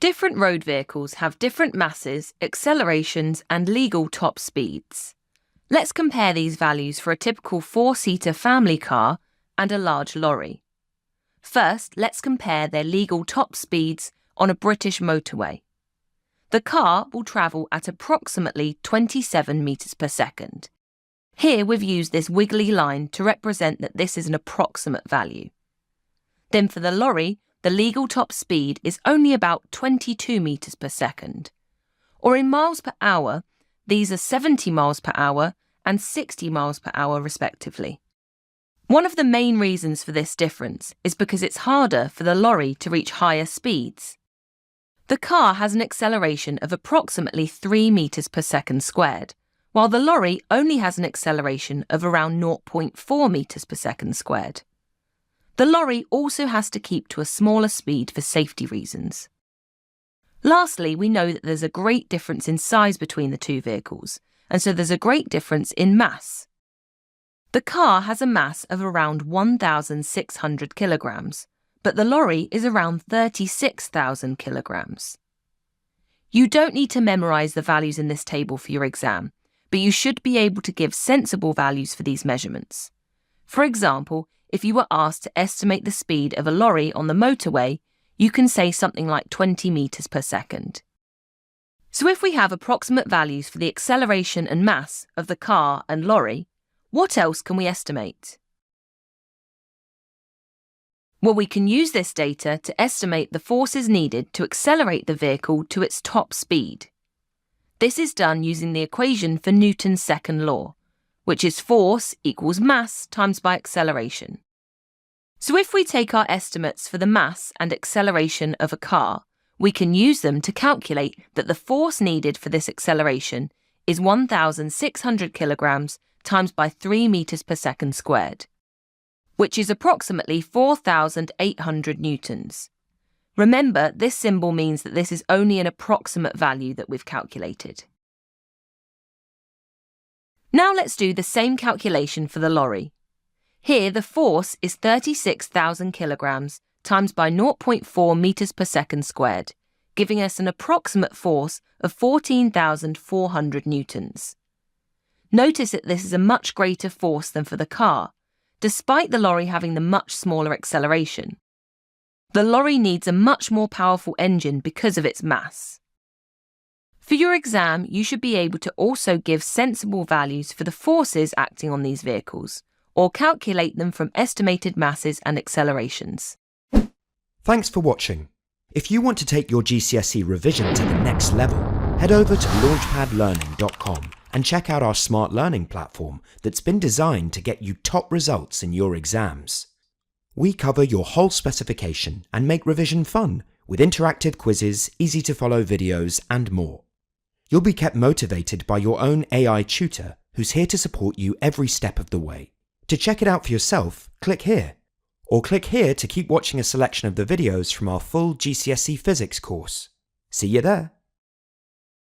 Different road vehicles have different masses, accelerations, and legal top speeds. Let's compare these values for a typical 4-seater family car and a large lorry. First, let's compare their legal top speeds on a British motorway. The car will travel at approximately 27 metres per second. Here we've used this wiggly line to represent that this is an approximate value. Then for the lorry, the legal top speed is only about 22 metres per second. Or in miles per hour, these are 70 miles per hour and 60 miles per hour respectively. One of the main reasons for this difference is because it's harder for the lorry to reach higher speeds. The car has an acceleration of approximately 3 metres per second squared, while the lorry only has an acceleration of around 0.4 metres per second squared. The lorry also has to keep to a smaller speed for safety reasons. Lastly, we know that there's a great difference in size between the two vehicles, and so there's a great difference in mass. The car has a mass of around 1,600 kilograms, but the lorry is around 36,000 kilograms. You don't need to memorize the values in this table for your exam, but you should be able to give sensible values for these measurements. For example, if you were asked to estimate the speed of a lorry on the motorway, you can say something like 20 metres per second. So if we have approximate values for the acceleration and mass of the car and lorry, what else can we estimate? Well, we can use this data to estimate the forces needed to accelerate the vehicle to its top speed. This is done using the equation for Newton's second law, which is force equals mass times by acceleration. So if we take our estimates for the mass and acceleration of a car, we can use them to calculate that the force needed for this acceleration is 1,600 kilograms times by 3 metres per second squared, which is approximately 4,800 newtons. Remember, this symbol means that this is only an approximate value that we've calculated. Now let's do the same calculation for the lorry. Here the force is 36,000 kilograms times by 0.4 metres per second squared, giving us an approximate force of 14,400 newtons. Notice that this is a much greater force than for the car, despite the lorry having the much smaller acceleration. The lorry needs a much more powerful engine because of its mass. For your exam, you should be able to also give sensible values for the forces acting on these vehicles, or calculate them from estimated masses and accelerations. Thanks for watching. If you want to take your GCSE revision to the next level, head over to launchpadlearning.com and check out our smart learning platform that's been designed to get you top results in your exams. We cover your whole specification and make revision fun with interactive quizzes, easy-to-follow videos, and more. You'll be kept motivated by your own AI tutor who's here to support you every step of the way. To check it out for yourself, click here. Or click here to keep watching a selection of the videos from our full GCSE Physics course. See you there!